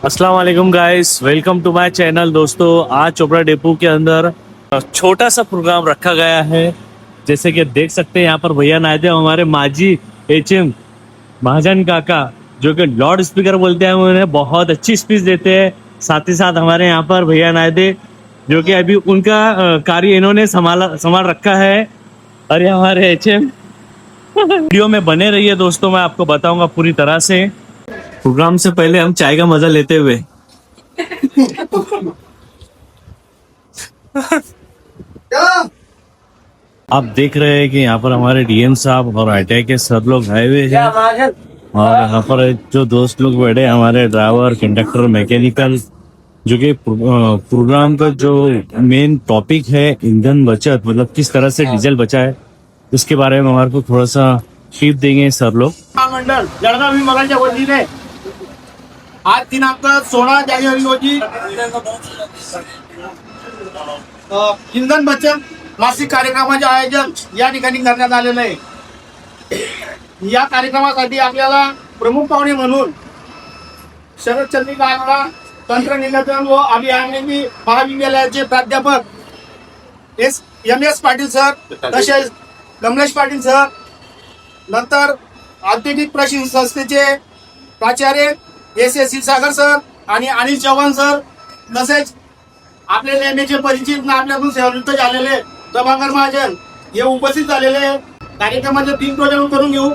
अस्सलाम वालेकुम guys, welcome to my channel. दोस्तों, आज चोपड़ा डिपो के अंदर छोटा सा प्रोग्राम रखा गया है। जैसे कि देख सकते हैं यहाँ पर भैया नायदे हमारे माजी एचएम महाजन काका, जो कि लाउड स्पीकर बोलते हैं, उन्हें बहुत अच्छी स्पीच देते हैं। साथ ही साथ हमारे यहाँ पर भैया नायदे, जो कि अभी उनका कार्य इन्होंने संभाल रखा है। और ये हमारे एचएम वीडियो में बने रहिए दोस्तों, मैं आपको बताऊंगा पूरी तरह से। प्रोग्राम से पहले हम चाय का मजा लेते हुए आप देख रहे हैं कि यहाँ पर हमारे डीएम साहब और आईटीआई के सब लोग आए हुए हैं। और यहाँ पर जो दोस्त लोग बैठे हैं, हमारे ड्राइवर, कंडक्टर, मैकेनिकल, जो कि प्रोग्राम का जो मेन टॉपिक है ईंधन बचत, मतलब किस तरह से डीजल बचा है, उसके बारे में हमारे को थोड़ा सा टिप देंगे सर लोग। मंडळ जळगाव विभागाच्या वतीने आज दिनांक 16 जानेवारी रोजी इंधन बचत मासिक कार्यक्रमाचे आयोजन या ठिकाणी करण्यात आलेलं आहे। या कार्यक्रमासाठी आपल्याला प्रमुख पाहुणे म्हणून शरदचंद्र गायकवाड तंत्रनिकेतन व अभियांत्रिकी महाविद्यालयाचे प्राध्यापक एम.एस. पाटील सर, तसेच कमलेश पाटील सर, नंतर औद्योगिक प्रशिक्षण संस्थेचे प्राचार्य एस सागर सर आणि अनिल चव्हाण सर, तसेच आपले नेहमीचे परिचित आपल्यातून सेवानिवृत्त झालेले प्रभाकर महाजन हे उपस्थित झालेले। कार्यक्रमाचे 3 प्रयोजन करून घेऊ।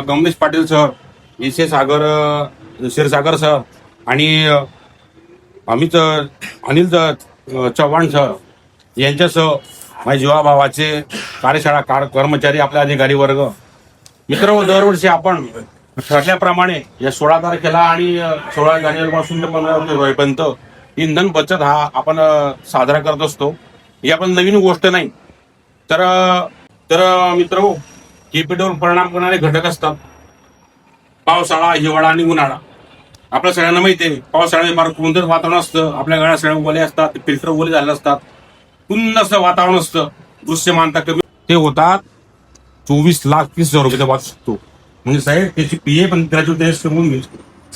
कमलेश पाटील सर, एस सागर क्षीरसागर सर आणि अनिल चव्हाण सर यांच्यासह माझ्या जीवाभावाचे कार्यशाळा कर्मचारी, आपले अधिकारी वर्ग, मित्र, दरवर्षी आपण ठरल्याप्रमाणे या 16 तारखेला आणि 16 जानेवारीपासून 15 फेब्रुवारीपर्यंत इंधन बचत हा आपण साजरा करत असतो। ही आपण नवीन गोष्ट नाही। तर मित्र, केपीटीवर परिणाम करणारे घटक असतात पावसाळा, हिवाळा आणि उन्हाळा। आपल्या सगळ्यांना माहिती आहे, पावसाळ्यामध्ये फार कोणतंच वातावरण असतं, आपल्या गाड्या सगळ्या ओले असतात, फिल्टर ओले झाले असतात, पुन्हा असं वातावरण असतं, दृश्यमानता कमी, ते होतात 24,30,000 रुपये वाचू शकतो। म्हणजे साहेब त्याची पीए पण ग्रॅज्युएट करून घेईल,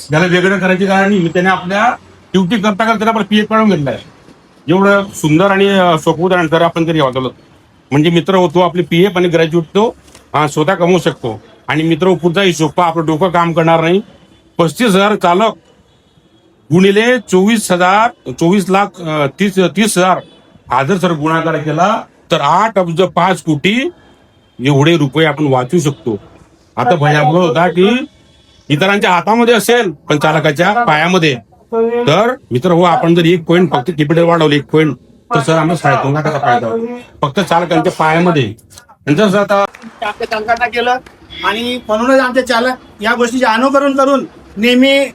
त्याला वेगळं करायची कारण नाही, त्याने आपल्या ड्युटी करता करता आपण पीए काढून घेतलाय। एवढं सुंदर आणि सोपं उदाहरण जर आपण तरी वाचवलं म्हणजे मित्र होतो, आपली पीए पण ग्रॅज्युएट तो स्वतः कमवू शकतो। आणि मित्र, पुढचा हिशोब पहा, आपलं डोकं काम करणार नाही। 35,000 चालक गुणिले 24,30,000 हा जर सर गुणाकार केला तर 8,5 कोटी एवढे रुपये आपण वाचू शकतो। आता भयावह होता की इतरांच्या हातामध्ये असेल पण चालकाच्या पायामध्ये। तर मित्र हो, आपण जर 1 पॉईंट फक्त कॅपिटल वाढवले 1 पॉईंट, तर सर आम्हाला 3.5 फायदा होतो फक्त चालकांच्या पायामध्ये। जसं आता आपल्या चालकांना केलं आणि म्हणूनच आमचे चालक या गोष्टीचे अनुकरण करून नेहमी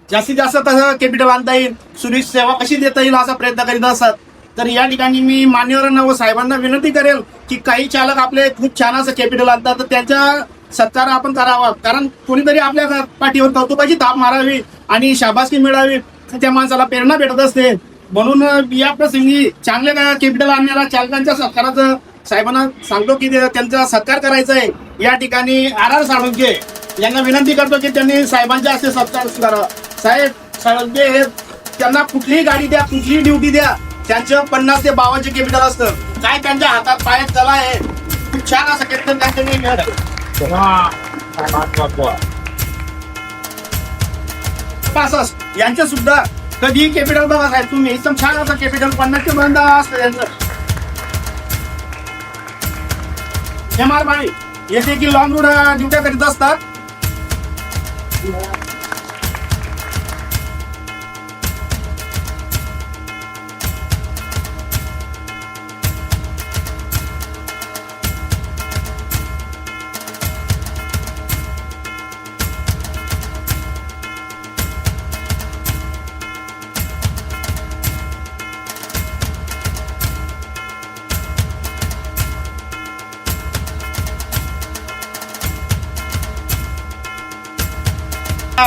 जास्तीत जास्त कसं कॅपिटल आणता येईल, सुरक्षित सेवा कशी देता येईल असा प्रयत्न करीत असतात। तर या ठिकाणी मी मान्यवरांना व साहेबांना विनंती करेल की काही चालक आपले खूप छान असं कॅपिटल आणतात, तर त्यांचा सत्कार आपण करावा, कारण कोणीतरी आपल्या पाठीवर कौतुकाची थाप मारावी आणि शाबासकी मिळावी, त्या माणसाला प्रेरणा भेटत असते। म्हणून या प्रसंगी चांगल्या कॅपिटल आणणाऱ्या चालकांच्या सत्काराचं साहेबांना सांगतो की त्यांचा सत्कार करायचा आहे। या ठिकाणी आर साळुंके यांना विनंती करतो की त्यांनी साहेबांच्या हस्ते सत्कार करावा। साहेब साळुंके हे, त्यांना कुठलीही गाडी द्या, कुठलीही ड्युटी द्या, त्यांचं 50 ते 52 कॅपिटल असतं। काय त्यांच्या हातात पायात कला आहे, खूप छान असं कॅपिटल त्यांच्यानी मिळतं। यांचं सुद्धा कधी कॅपिटल बघा साहेब तुम्ही, एकदम छान असं कॅपिटल 50 ते 52 असतं त्यांचं। एम.आर. बाई हे देखील लॉंग रूट ड्युट्या करीत असतात।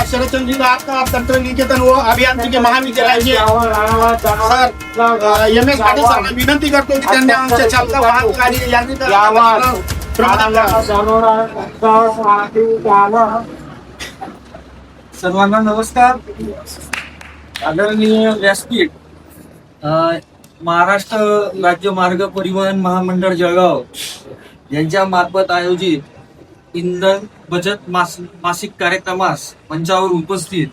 शरदचंद्रजी तंत्रनिकेतन व अभियांत्रिकी महाविद्यालयाचे एम एस पाटील सरांना विनंती करतो की त्यांनी आमच्या चालका वाहतूक आणि यांत्रिक प्रमाण सर्वांना नमस्कार. आदरणीय व्यासपीठ, महाराष्ट्र राज्य मार्ग परिवहन महामंडळ जळगाव यांच्या मार्फत आयोजित इंधन बचत मासिक कार्यक्रमास मंचावर उपस्थित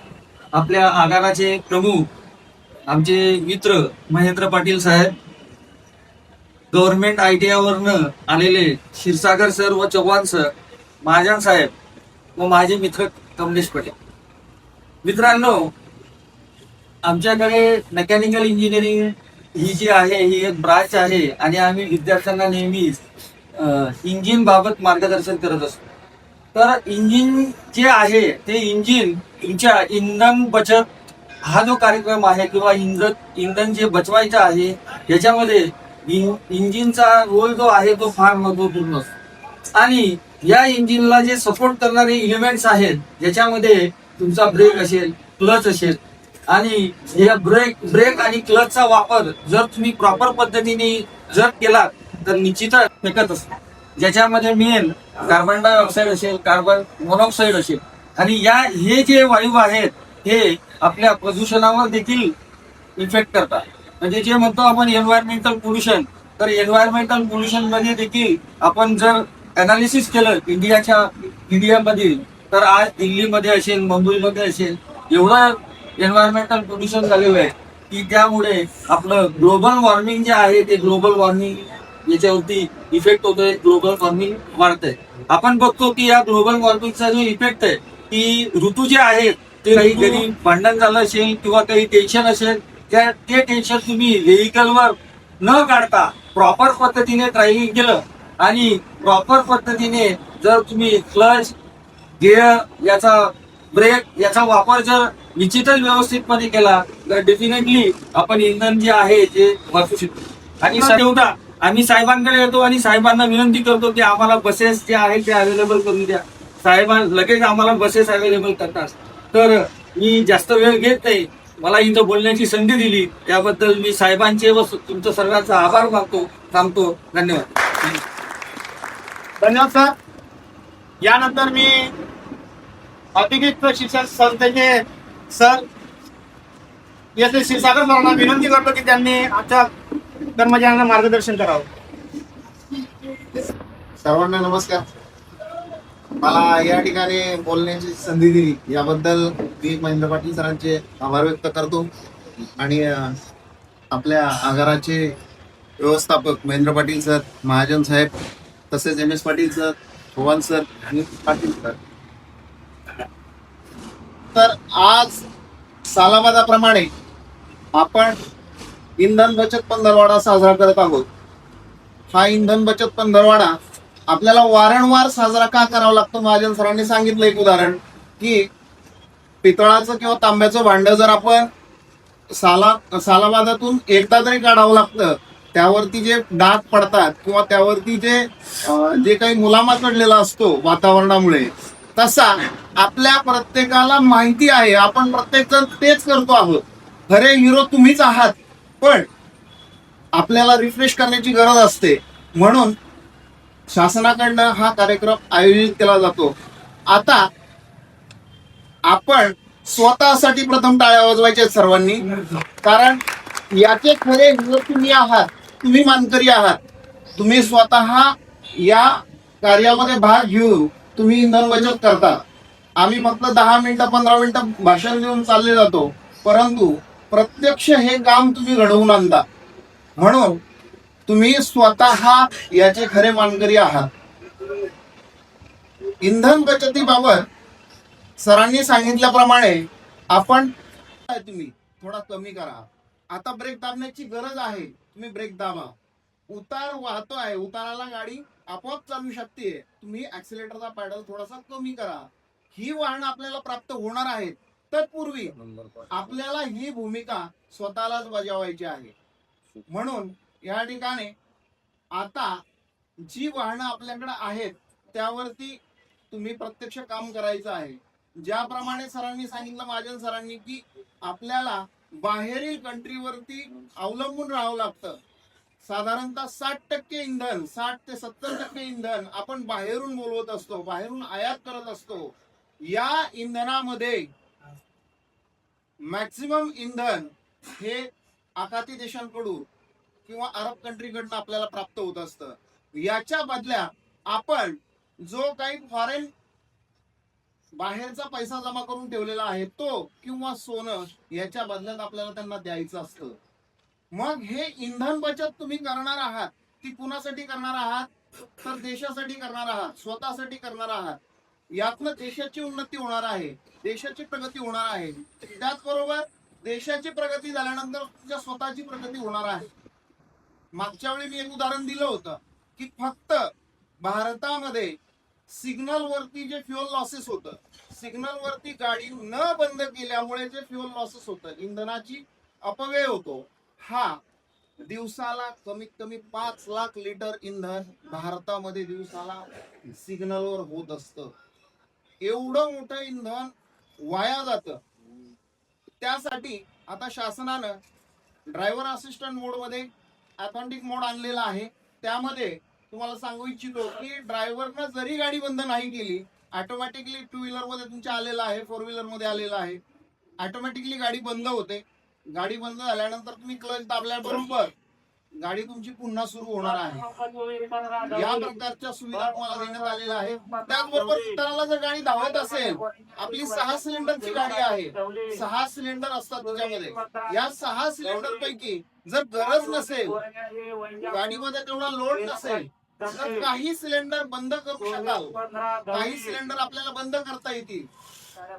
आपल्या आगाराचे प्रमुख आमचे मित्र महेंद्र पाटील साहेब, गव्हर्नमेंट ITI वरनं आलेले क्षीरसागर सर व चव्हाण सर, महाजन साहेब व माझे मित्र कमलेश पटेल. मित्रांनो, आमच्याकडे मेकॅनिकल इंजिनिअरिंग ही जी आहे ही एक ब्रांच आहे आणि आम्ही विद्यार्थ्यांना नेहमीच इंजिन बाबत मार्गदर्शन करत असतो. तर इंजिन जे आहे ते इंजिन तुमच्या इंधन बचत हा जो कार्यक्रम आहे किंवा इंधन जे बचवायचं आहे याच्यामध्ये इंजिनचा रोल जो आहे तो फार महत्वपूर्ण असतो. आणि या इंजिनला जे सपोर्ट करणारे इलिमेंट्स आहेत ज्याच्यामध्ये तुमचा ब्रेक असेल, क्लच असेल, आणि या ब्रेक आणि क्लचचा वापर जर तुम्ही प्रॉपर पद्धतीने जर केला तर निश्चितच फेकत असतो. ज्याच्यामध्ये मेन कार्बन डायऑक्साईड असेल, कार्बन मोनॉक्साईड असेल, आणि हे जे वायू आहेत हे आपल्या प्रदूषणावर देखील इफेक्ट करतात. म्हणजे जे म्हणतो आपण एन्व्हायरमेंटल पोल्युशन, तर एन्व्हायरमेंटल पोल्युशन मध्ये देखील आपण जर अनालिसिस केलं इंडियामध्ये, तर आज दिल्लीमध्ये असेल, मुंबईमध्ये असेल, एवढं एन्व्हायरमेंटल पोल्युशन झालेलं आहे की त्यामुळे आपलं ग्लोबल वॉर्मिंग जे आहे ते ग्लोबल वॉर्मिंग याच्यावरती इफेक्ट होतोय, ग्लोबल वॉर्मिंग वाढतंय. आपण बघतो की या ग्लोबल वॉर्मिंगचा जो इफेक्ट आहे की ऋतू जे आहेत ते काही कधी भांडण झालं असेल किंवा काही टेन्शन असेल, ते टेन्शन तुम्ही व्हेकलवर न काढता प्रॉपर पद्धतीने ड्रायव्हिंग केलं आणि प्रॉपर पद्धतीने जर तुम्ही क्लच, गिअर, याचा ब्रेक याचा वापर जर निश्चितच व्यवस्थितपणे केला तर डेफिनेटली आपण इंधन जे आहे ते वाचू शकतो. आणि शेवटा आम्ही साहेबांकडे येतो आणि साहेबांना विनंती करतो की आम्हाला बसेस जे आहेत ते अवेलेबल करून द्या. साहेबांना लगेच आम्हाला बसेस अवेलेबल करतात. तर मी जास्त वेळ घेत नाही, मला इथं बोलण्याची संधी दिली त्याबद्दल मी साहेबांचे व तुमचं सर्वांचा आभार मानतो. थांबतो. धन्यवाद. धन्यवाद सर. यानंतर मी औद्योगिक प्रशिक्षण संस्थेचे सर एस क्षीरसागर सरांना विनंती करतो की त्यांनी आमच्या कर्मचाऱ्यांना मार्गदर्शन करावं. सर्वांना नमस्कार. मला या ठिकाणी बोलण्याची संधी दिली याबद्दल मी महेंद्र पाटील सरांचे आभार व्यक्त करतो. आणि आपल्या आगाराचे व्यवस्थापक महेंद्र पाटील सर, महाजन साहेब, तसेच MS Patil sir, Chavan sir आणि पाटील सर. तर आज सालाबादाप्रमाणे आपण इंधन बचत पंधरवाडा साजरा करत आहोत. हा इंधन बचत पंधरवाडा आपल्याला वारंवार साजरा का करावा लागतो? महाजन सरांनी सांगितलं एक उदाहरण की पितळाचं किंवा तांब्याचं भांडं जर आपण सालाबादातून एकदा तरी काढावं लागतं, त्यावरती जे डाग पडतात किंवा त्यावरती जे काही मुलामा चढलेला असतो वातावरणामुळे, तसा आपल्या प्रत्येकाला माहिती आहे. आपण प्रत्येक जण तेच करतो आहोत. खरे हिरो तुम्हीच आहात, पण आपल्याला रिफ्रेश करण्याची गरज असते. म्हणून शासनाकडनं हा कार्यक्रम आयोजित केला जातो. आता आपण स्वतःसाठी प्रथम टाळ्या वाजवायच्या सर्वांनी, कारण याचे खरे हिरो तुम्ही आहात, तुम्ही मानकरी आहात. तुम्ही स्वतः या कार्यामध्ये भाग घेऊन तुम्ही इंधन बचत करता. आम्ही फक्त 10 मिनिटं 15 मिनिटं भाषण देऊन चालले जातो, परंतु प्रत्यक्ष हे काम तुम्ही घडवून आणता. म्हणून तुम्ही स्वतः याचे खरे मानकरी आहात. इंधन बचतीबाबत सरांनी सांगितल्याप्रमाणे आपण तुम्ही थोडा कमी करा. आता ब्रेक दाबण्याची गरज आहे, तुम्ही ब्रेक दाबा. उतार वाहतो आहे, उताराला गाडी आपोआप चालू शकते. तुम्ही ऍक्सिलेटरचा पॅडल थोडासा कमी करा. ही वाहनं आपल्याला प्राप्त होणार आहेत. तत्पूर्वी आपल्याला ही भूमिका स्वतःलाच बजावायची आहे. म्हणून या ठिकाणी आता जी वाहनं आपल्याकडे आहेत त्यावरती तुम्ही प्रत्यक्ष काम करायचं आहे. ज्याप्रमाणे सरांनी सांगितलं, महाजन सरांनी, की आपल्याला बाहेरील कंट्रीवरती अवलंबून राहावं लागतं. साधारणतः 60% इंधन, 60 ते 70% इंधन आपण बाहेरून बोलवत असतो, बाहेरून आयात करत असतो. या इंधनामध्ये मॅक्सिमम इंधन हे आखाती देशांकडून किंवा अरब कंट्रीकडनं आपल्याला प्राप्त होत असतं. याच्या बदल्या आपण जो काही फॉरेन बाहेरचा पैसा जमा करून ठेवलेला आहे तो किंवा सोनं, याच्या बदल्यात आपल्याला त्यांना द्यायचं असतं. मग हे इंधन बचत तुम्ही करणार आहात, ती कुणासाठी करणार आहात? तर देशासाठी करणार आहात, स्वतःसाठी करणार आहात. यातनं देशाची उन्नती होणार आहे, देशाची प्रगती होणार आहे. त्याचबरोबर देशाची प्रगती झाल्यानंतर तुमच्या स्वतःची प्रगती होणार आहे. मागच्या वेळी मी एक उदाहरण दिलं होतं की फक्त भारतामध्ये सिग्नल वरती जे फ्युअल लॉसेस होतं, सिग्नल वरती गाडी न बंद केल्यामुळे जे फ्युअल लॉसेस होतं, इंधनाची अपव्यय होतो, हा दिवसाला कमीत कमी 5 लाख लिटर इंधन भारतामध्ये दिवसाला सिग्नलवर होत असतं. एवढं मोठं इंधन वाया जातं. त्यासाठी आता शासनानं ड्रायव्हर असिस्टंट मोडमध्ये ऑथेंटिक मोड आणलेला आहे. त्यामध्ये तुम्हाला सांगू इच्छितो की ड्रायव्हरनं जरी गाडी बंद नाही केली, ऑटोमॅटिकली 2 व्हीलर मध्ये तुमच्या आलेला आहे, 4 व्हीलर मध्ये आलेला आहे, ऑटोमॅटिकली गाडी बंद होते. गाडी बंद झाल्यानंतर तुम्ही क्लच दाबल्याबरोबर गाडी तुमची पुन्हा सुरू होणार आहे. या प्रकारच्या सुविधा तुम्हाला देण्यात आलेल्या आहे. त्याचबरोबर इतरांना जर गाडी धावत असेल, आपली 6 सिलेंडरची गाडी आहे, 6 सिलेंडर असतात त्याच्यामध्ये. या 6 सिलेंडर पैकी जर गरज नसेल, गाडीमध्ये तेवढा लोड नसेल, तर काही सिलेंडर बंद करू शकाल. काही सिलेंडर आपल्याला बंद करता येतील.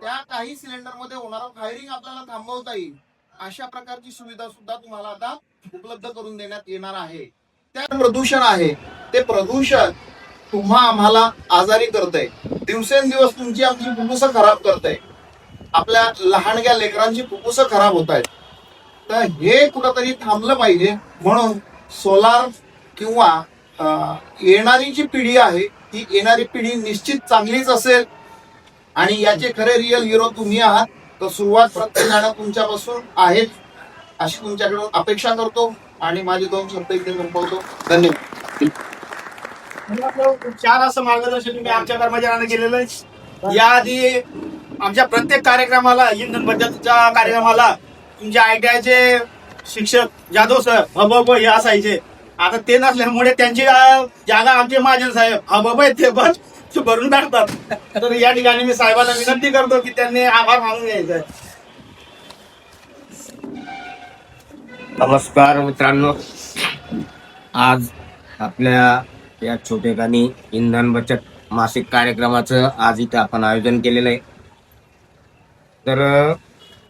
त्या काही सिलेंडर मध्ये होणारं फायरिंग आपल्याला थांबवता येईल. अशा प्रकारची सुविधा सुद्धा तुम्हाला आता उपलब्ध करून देण्यात येणार आहे. त्या प्रदूषण आहे, ते प्रदूषण तुम्हा आम्हाला आजारी करतंय. दिवसेंदिवस तुमची आमची फुफ्फुसं खराब करतंय. आपल्या लहानग्या लेकरांची फुफ्फुसं खराब होत आहेत. तर हे कुठंतरी थांबलं पाहिजे. म्हणून सोलार किंवा येणारी जी पिढी आहे, ती येणारी पिढी निश्चित चांगलीच असेल. आणि याचे खरे रिअल हिरो तुम्ही आहात. तर सुरुवात प्रत्येकानं तुमच्यापासून आहे अशी तुमच्याकडून अपेक्षा करतो आणि माझे 2 शब्द इथे संपवतो. धन्यवाद. चार असं मार्गदर्शन तुम्ही आमच्या कर्मचाऱ्यांना केलेलं आहे. याआधी आमच्या प्रत्येक कार्यक्रमाला, इंधन बचतच्या कार्यक्रमाला तुमच्या ITIचे शिक्षक जाधव सर हबब हे असायचे. आता ते नसल्यामुळे त्यांची जागा आमचे महाजन साहेब हबब आहेत, ते पण भरून टाकतात. तर या ठिकाणी मी साहेबांना विनंती करतो की त्यांनी आभार मानून घ्यायचा. नमस्कार मित्रांनो, आज आपल्या या छोटेखानी इंधन बचत मासिक कार्यक्रमाचं आज इथे आपण आयोजन केलेलं आहे. तर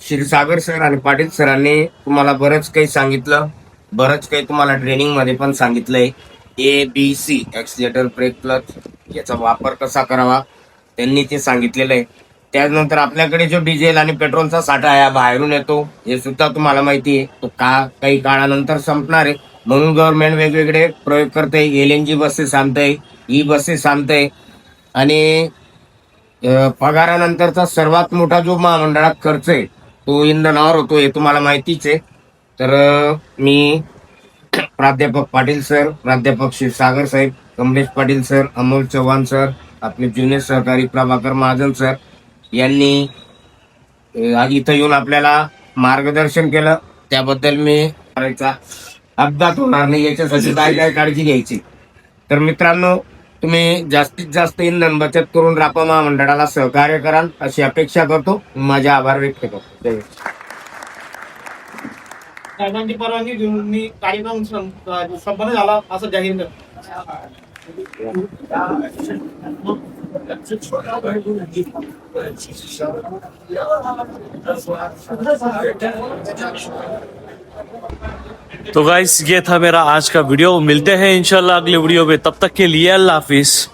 क्षीरसागर सर आणि पाटील सरांनी तुम्हाला बरंच काही सांगितलं, बरंच काही तुम्हाला ट्रेनिंग मध्ये पण सांगितलंय. ABC ॲक्सिलेटर, ब्रेक, क्लच याचा वापर कसा करावा त्यांनी ते सांगितलेलं आहे. त्यानंतर आपल्याकडे जो डिझेल आणि पेट्रोलचा साठा आहे बाहेरून येतो, हे सुद्धा तुम्हाला माहिती आहे. तो काही काळानंतर संपणार आहे. म्हणून गव्हर्नमेंट वेगवेगळे प्रयोग करते. LNG बसेस आणतंय, ई बसेस आणतंय. आणि पगारानंतरचा सर्वात मोठा जो महामंडळात खर्च आहे तो इंधनावर होतो, हे तुम्हाला माहितीच आहे. तर मी प्राध्यापक पाटील सर, प्राध्यापक क्षीरसागर साहेब, कमलेश पाटील सर, अमोल चव्हाण सर, आपले ज्युनियर सहकारी प्रभाकर महाजन सर यांनी आज इथं येऊन आपल्याला मार्गदर्शन केलं. त्याबद्दल मी करायचा अपघात होणार नाही याच्यासाठी काय काय काळजी घ्यायची. तर मित्रांनो, तुम्ही जास्तीत जास्त इंधन बचत करून रापा महामंडळाला सहकार्य कराल अशी अपेक्षा करतो. माझे आभार व्यक्त करतो. साहेबांची परवानगी घेऊन मी कार्यक्रम संपन्न झाला असं जाहीर करतो. तो गाइस, ये था मेरा आज का वीडियो. मिलते हैं इंशाल्लाह अगले वीडियो में. तब तक के लिए अल्लाह हाफिज.